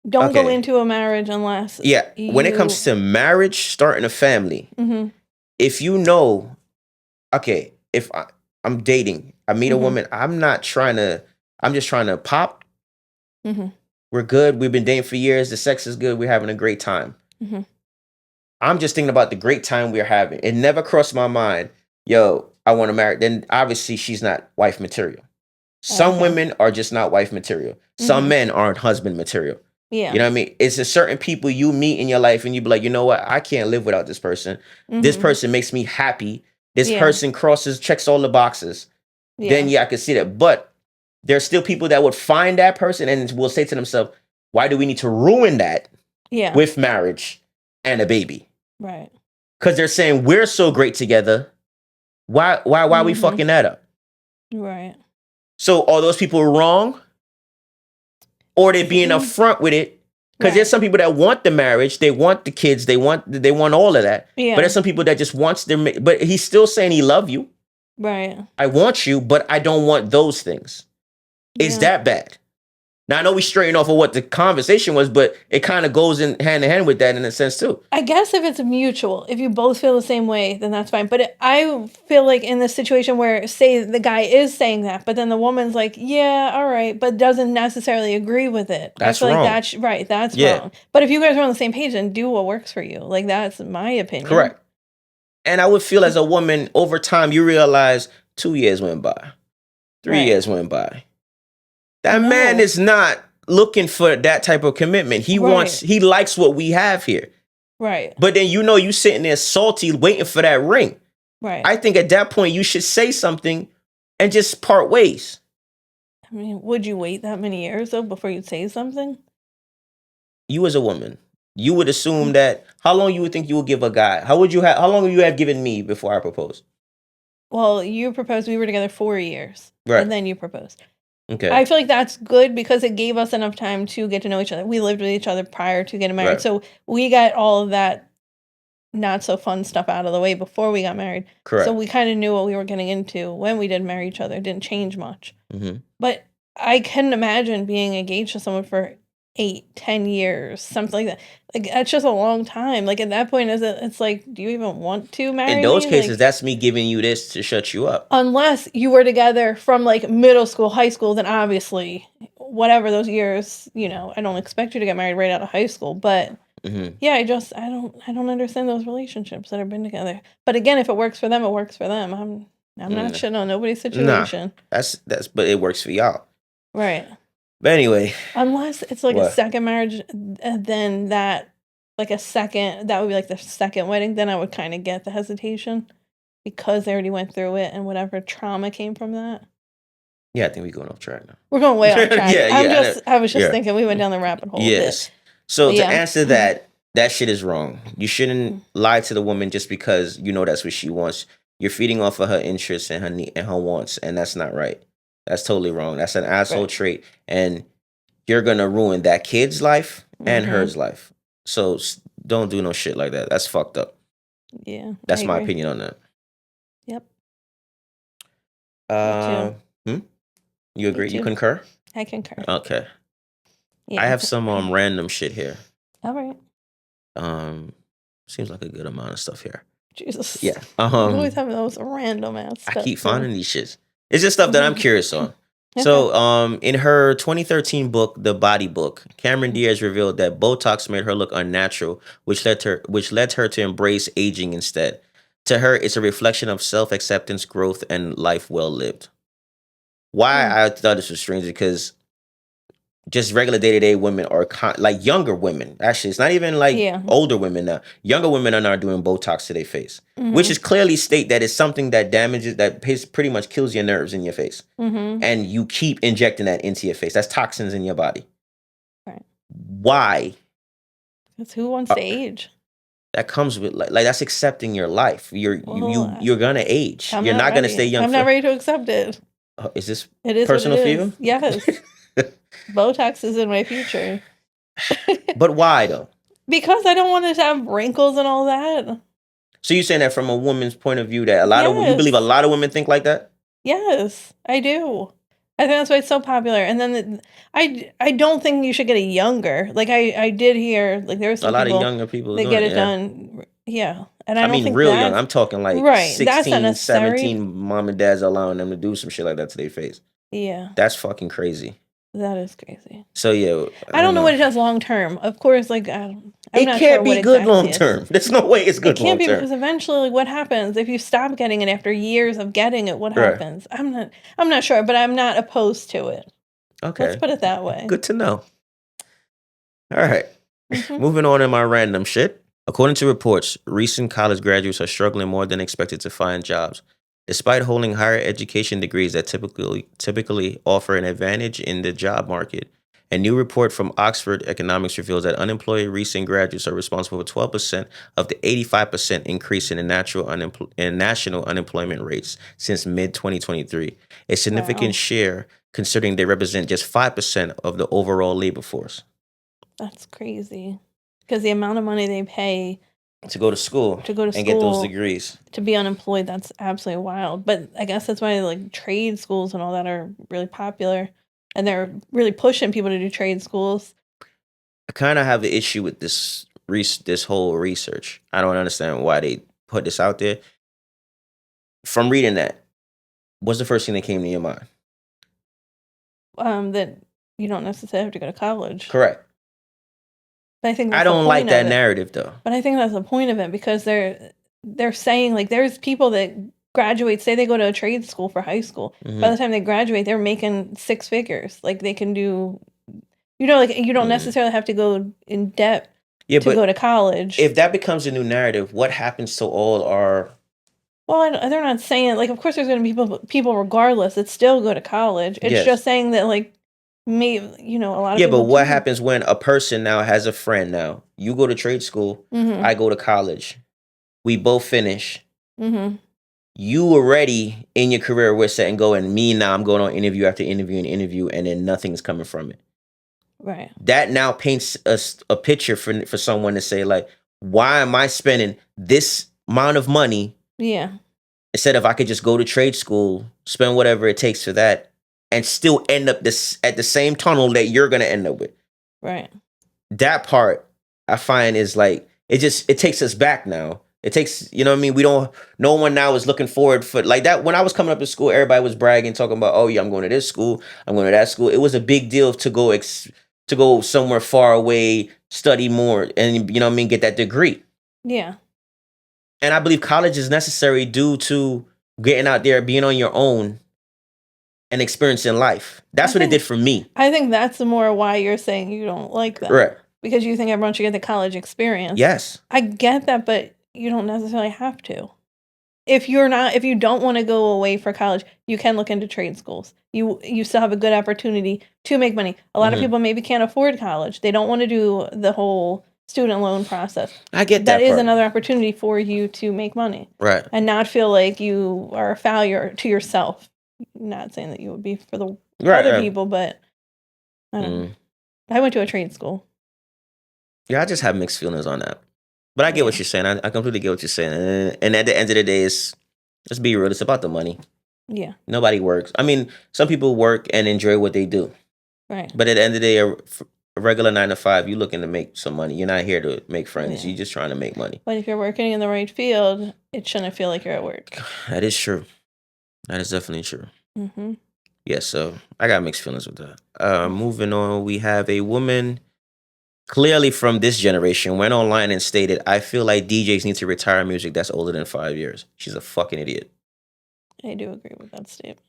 Don't go into a marriage unless... Yeah, when it comes to marriage, starting a family, if if I'm dating, I meet a woman, I'm just trying to pop. We're good. We've been dating for years. The sex is good. We're having a great time. I'm just thinking about the great time we're having. It never crossed my mind, I want to marry. Then obviously she's not wife material. Some women are just not wife material. Some men aren't husband material. Yeah. You know what I mean? It's a certain people you meet in your life and you be like, you know what? I can't live without this person. This person makes me happy. This person checks all the boxes. Then I can see that. But there's still people that would find that person and will say to themselves, why do we need to ruin that with marriage and a baby? Right. Because they're saying we're so great together. Why are we fucking that up? Right. So are those people wrong? Or they being upfront with it? Because there's some people that want the marriage, they want the kids, they want all of that. Yeah. But there's some people that just wants but he's still saying he love you. Right. I want you, but I don't want those things. Is that bad? Now, I know we straighten off of what the conversation was, but it kind of goes in hand with that in a sense, too. I guess if it's mutual, if you both feel the same way, then that's fine. But I feel like in this situation where, say, the guy is saying that, but then the woman's like, yeah, all right, but doesn't necessarily agree with it. That's I feel wrong. like that's right. That's wrong. But if you guys are on the same page, then do what works for you. Like, that's my opinion. Correct. And I would feel as a woman, over time, you realize 2 years went by. 3 years went by. That man is not looking for that type of commitment. He likes what we have here. Right. But then you sitting there salty waiting for that ring. Right. I think at that point you should say something and just part ways. I mean, would you wait that many years though before you'd say something? You as a woman, you would assume that how long you would think you would give a guy? How long would you have given me before I proposed? Well, you proposed, we were together 4 years. Right. And then you proposed. Okay. I feel like that's good because it gave us enough time to get to know each other. We lived with each other prior to getting married. Right. So we got all of that not so fun stuff out of the way before we got married. Correct. So we kind of knew what we were getting into when we did marry each other. It didn't change much. Mm-hmm. But I couldn't imagine being engaged to someone for 8-10 years, something like that. Like, that's just a long time. Like, at that point, it's like, do you even want to marry me? In those cases, like, that's me giving you this to shut you up. Unless you were together from, like, middle school, high school, then obviously, whatever those years, I don't expect you to get married right out of high school. But, yeah, I don't understand those relationships that have been together. But again, if it works for them, it works for them. I'm not shitting on nobody's situation. Nah, but it works for y'all. Right. But anyway. Unless it's like a second marriage, then that would be like the second wedding, then I would kind of get the hesitation because they already went through it and whatever trauma came from that. Yeah, I think we're going off track now. We're going way off track. I was just Yeah. thinking we went down the rabbit hole. Yes. So to answer that shit is wrong. You shouldn't lie to the woman just because that's what she wants. You're feeding off of her interests and her need and her wants, and that's not right. That's totally wrong. That's an asshole trait, and you're gonna ruin that kid's life and hers life. So don't do no shit like that. That's fucked up. Yeah, that's my opinion on that. Yep. You agree? You concur? I concur. Okay. Yeah, I have some random shit here. All right. Seems like a good amount of stuff here. Jesus. Yeah. You always have those random ass stuff. I keep finding these shits. It's just stuff that I'm curious on. Okay. So, in her 2013 book, The Body Book, Cameron Diaz revealed that Botox made her look unnatural, which led her to embrace aging instead. To her, it's a reflection of self-acceptance, growth, and life well lived. Why I thought this was strange because just regular day-to-day women are like younger women. Actually, it's not even like older women now. Younger women are not doing Botox to their face, which is clearly state that it's something that damages, that pretty much kills your nerves in your face. And you keep injecting that into your face. That's toxins in your body. Right. Why? That's who wants to age. That comes with like that's accepting your life. You're gonna age. You're not gonna stay young. I'm not ready to accept it. Is this it personal for you? Yes. Botox is in my future. But why though? Because I don't want it to have wrinkles and all that. So you're saying that from a woman's point of view that you believe a lot of women think like that? Yes, I do. I think that's why it's so popular. And then I don't think you should get it younger. Like I did hear like there was some a lot of younger people that get it done. Yeah. And I don't think real young. I'm talking like right, 16, 17 mom and dads allowing them to do some shit like that to their face. Yeah. That's fucking crazy. That is crazy. So yeah, I don't know what it does long term. Of course, like I'm it not can't sure be good long term. There's no way it's good long term. It can't be because eventually, like, what happens if you stop getting it after years of getting it? What happens? I'm not sure, but I'm not opposed to it. Okay, let's put it that way. Good to know. All right, moving on in my random shit. According to reports, recent college graduates are struggling more than expected to find jobs. Despite holding higher education degrees that typically offer an advantage in the job market, a new report from Oxford Economics reveals that unemployed recent graduates are responsible for 12% of the 85% increase in the national unemployment rates since mid-2023, a significant share considering they represent just 5% of the overall labor force. That's crazy. Because the amount of money they pay to go to school and get those degrees. To be unemployed, that's absolutely wild. But I guess that's why like trade schools and all that are really popular. and they're really pushing people to do trade schools. I kind of have an issue with this whole research. I don't understand why they put this out there. From reading that, what's the first thing that came to your mind? That you don't necessarily have to go to college. Correct. But I think I don't like that narrative, though. But I think that's the point of it, because they're saying, like, there's people that graduate, say they go to a trade school for high school. Mm-hmm. By the time they graduate, they're making six figures. Like, they can do, like, you don't necessarily have to go in debt to go to college. If that becomes a new narrative, what happens to all our... Well, they're not saying, like, of course there's going to be people regardless that still go to college. It's just saying that, like, maybe, a lot of people... Yeah, but what happens when a person now has a friend now? You go to trade school, I go to college. We both finish. Mm-hmm. You already in your career, we're set and go, and me now I'm going on interview after interview and interview, and then nothing's coming from it. Right. That now paints a picture for someone to say, like, why am I spending this amount of money? Yeah. Instead of I could just go to trade school, spend whatever it takes for that, and still end up at the same tunnel that you're gonna end up with. Right. That part I find is like it takes us back now. It takes, you know what I mean? No one now is looking forward for like that. When I was coming up in school, everybody was bragging, talking about, oh yeah, I'm going to this school, I'm going to that school. It was a big deal to go somewhere far away, study more, and you know what I mean, get that degree. Yeah. And I believe college is necessary due to getting out there, being on your own, and experiencing life. That's what it did for me. I think that's more why you're saying you don't like that. Right. Because you think everyone should get the college experience. Yes. I get that, but you don't necessarily have to. If you don't want to go away for college, you can look into trade schools. You still have a good opportunity to make money. A lot of people maybe can't afford college. They don't want to do the whole student loan process. I get that. That is another opportunity for you to make money. Right. And not feel like you are a failure to yourself. Not saying that you would be for the other people, but I don't know. I went to a trade school. Yeah, I just have mixed feelings on that. But I get what you're saying. I completely get what you're saying. And at the end of the day, let's be real. It's about the money. Yeah. Nobody works. I mean, some people work and enjoy what they do. Right. But at the end of the day, a regular 9 to 5, you're looking to make some money. You're not here to make friends. You're just trying to make money. But if you're working in the right field, it shouldn't feel like you're at work. That is true. That is definitely true. Mm-hmm. Yeah, so I got mixed feelings with that. Moving on, we have a woman clearly from this generation went online and stated, I feel like DJs need to retire music that's older than 5 years. She's a fucking idiot. I do agree with that statement.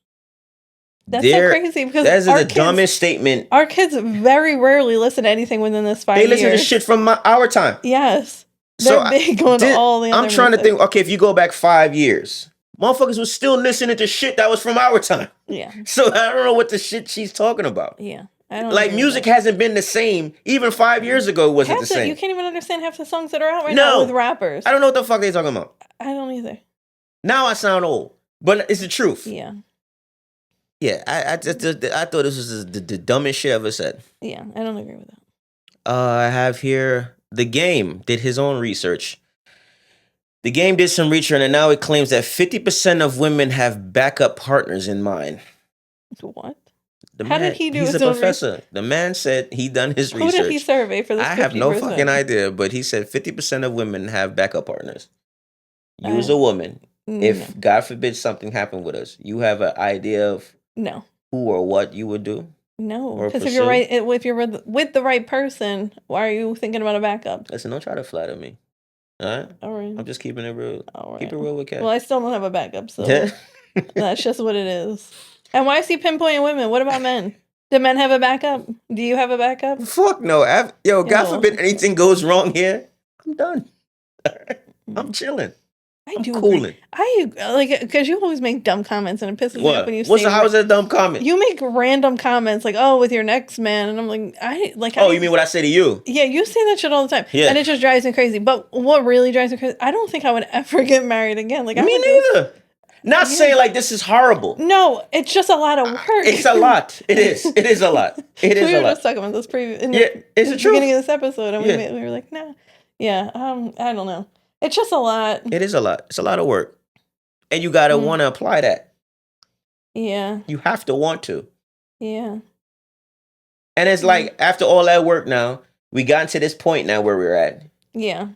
That's so crazy because that's the dumbest statement. Our kids very rarely listen to anything within this 5 years. They listen to shit from our time. Yes. They're big on all the other I'm trying music. to think, okay, if you go back 5 years, motherfuckers was still listening to shit that was from our time. Yeah. So I don't know what the shit she's talking about. Yeah. I don't like music hasn't been the same. Even 5 years ago, it wasn't the same. You can't even understand half the songs that are out now with rappers. I don't know what the fuck they talking about. I don't either. Now I sound old, but it's the truth. Yeah. Yeah, I thought this was the dumbest shit I ever said. Yeah, I don't agree with that. I have here, The Game did his own research. The Game did some research, and now it claims that 50% of women have backup partners in mind. What? How did he do his own research? The man said he done his research. Who did he survey for this? I have no fucking idea, but he said 50% of women have backup partners. You as a woman, if God forbid something happened with us, you have an idea of who or what you would do? No, because if you're with the right person, why are you thinking about a backup? Listen, don't try to flatter me. All right? All right. I'm just keeping it real. All right. Keep it real with Kat. Well, I still don't have a backup, so that's just what it is. And why is he pinpointing women? What about men? Do men have a backup? Do you have a backup? Fuck no. God forbid anything goes wrong here. I'm done. I'm chilling. I'm cooling. Because you always make dumb comments and it pisses me off when you say. How is that a dumb comment? You make random comments like, "Oh, with your next man," and I'm like, "Oh, you mean what I say to you?" Yeah, you say that shit all the time, yeah, and it just drives me crazy. But what really drives me crazy? I don't think I would ever get married again. Like, me neither. Not saying like this is horrible. No, it's just a lot of work. It's a lot. It is. It is a lot. It is a lot. We were just talking about this in the beginning of this episode, and we were like, "No, yeah, I don't know." It's just a lot. It is a lot. It's a lot of work. And you got to want to apply that. Yeah. You have to want to. Yeah. And it's like, after all that work now, we got to this point now where we're at. Yeah.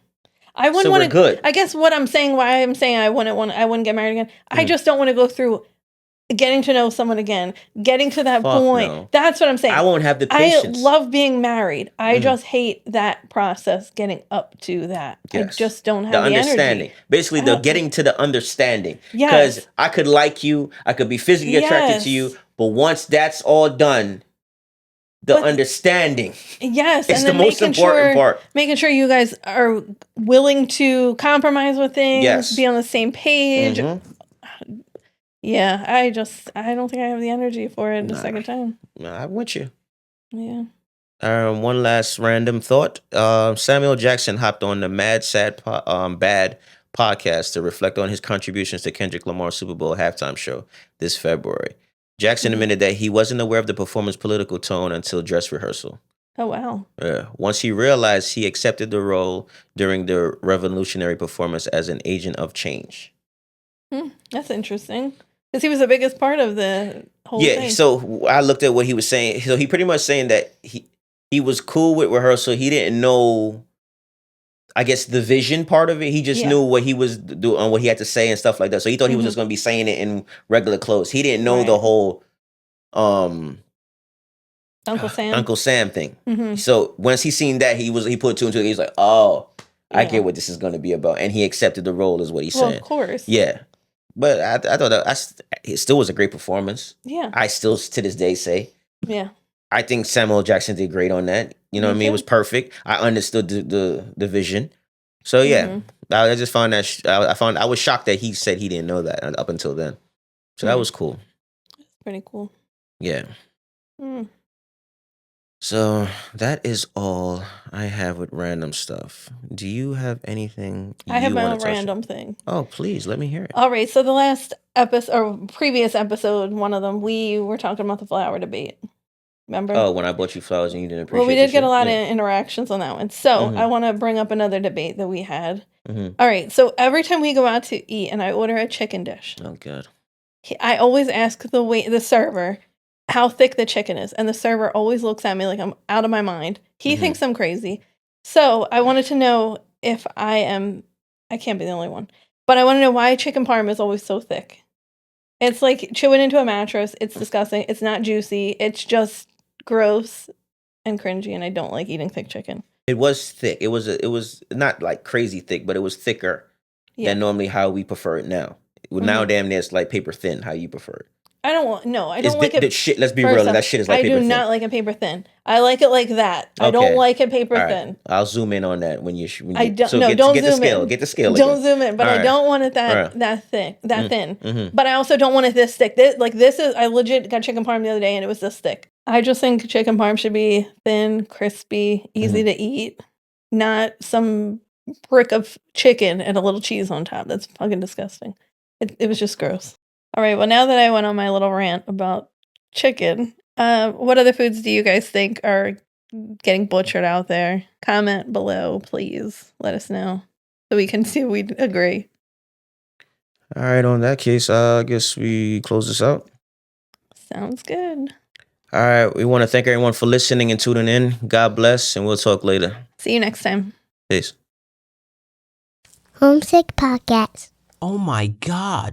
I wouldn't So want we're to. good. I guess what I'm saying, why I'm saying I wouldn't get married again. I just don't want to go through getting to know someone again, getting to that point. No. That's what I'm saying. I won't have the patience. I love being married. I just hate that process, getting up to that. Yes. I just don't have the the understanding. energy. Basically, the getting to the understanding. Yes. Because I could like you, I could be physically attracted to you, but once that's all done, the understanding. Yes, it's and then the most important part. Making sure you guys are willing to compromise with things, be on the same page. Yeah, I don't think I have the energy for it the second time. I'm with you. Yeah. One last random thought. Samuel Jackson hopped on the Bad podcast to reflect on his contributions to Kendrick Lamar's Super Bowl halftime show this February. Jackson admitted that he wasn't aware of the performer's political tone until dress rehearsal. Oh, wow. Once he realized, he accepted the role during the revolutionary performance as an agent of change. That's interesting. Because he was the biggest part of the whole thing. Yeah, so I looked at what he was saying. So he pretty much saying that he was cool with rehearsal. He didn't know, I guess, the vision part of it. He just knew what he was doing, what he had to say and stuff like that. So he thought he was just going to be saying it in regular clothes. He didn't know the whole Uncle Sam thing. So once he seen that, he put two and two. He was like, oh, I get what this is going to be about. And he accepted the role is what he's saying. Of course. Yeah. But I thought it still was a great performance. Yeah. I still, to this day, say. Yeah. I think Samuel Jackson did great on that. You know what I mean? It was perfect. I understood the vision. So, yeah. I just found that... I was shocked that he said he didn't know that up until then. So, that was cool. That's pretty cool. Yeah. So, that is all I have with random stuff. Do you have anything I have my own random thing. Oh, please, let me hear it. All right, so the last episode, or previous episode, one of them, we were talking about the flower debate. Remember? Oh, when I bought you flowers and you didn't appreciate it. Well, we did get a lot of interactions on that one. So, I want to bring up another debate that we had. All right, so every time we go out to eat and I order a chicken dish. Oh, God. I always ask the server how thick the chicken is. And the server always looks at me like I'm out of my mind. He thinks I'm crazy. So I wanted to know if I can't be the only one, but I want to know why chicken parm is always so thick. It's like chewing into a mattress. It's disgusting. It's not juicy. It's just gross and cringy. And I don't like eating thick chicken. It was thick. It was not like crazy thick, but it was thicker than normally how we prefer it now. Now, damn near it's like paper thin, how you prefer it. I don't like it. Shit, let's be real. That shit is like paper thin. I do not like it paper thin. I like it like that. Okay. I don't like it paper thin. I'll zoom in on that when you. Don't get zoom the scale. in. Get the scale. Don't zoom in. But I don't want it that thin. But I also don't want it this thick. I legit got chicken parm the other day and it was this thick. I just think chicken parm should be thin, crispy, easy to eat, not some brick of chicken and a little cheese on top. That's fucking disgusting. It was just gross. All right, well, now that I went on my little rant about chicken, what other foods do you guys think are getting butchered out there? Comment below, please. Let us know so we can see if we agree. All right, on that case, I guess we close this out. Sounds good. All right, we want to thank everyone for listening and tuning in. God bless, and we'll talk later. See you next time. Peace. Homesick Podcast. Oh my God.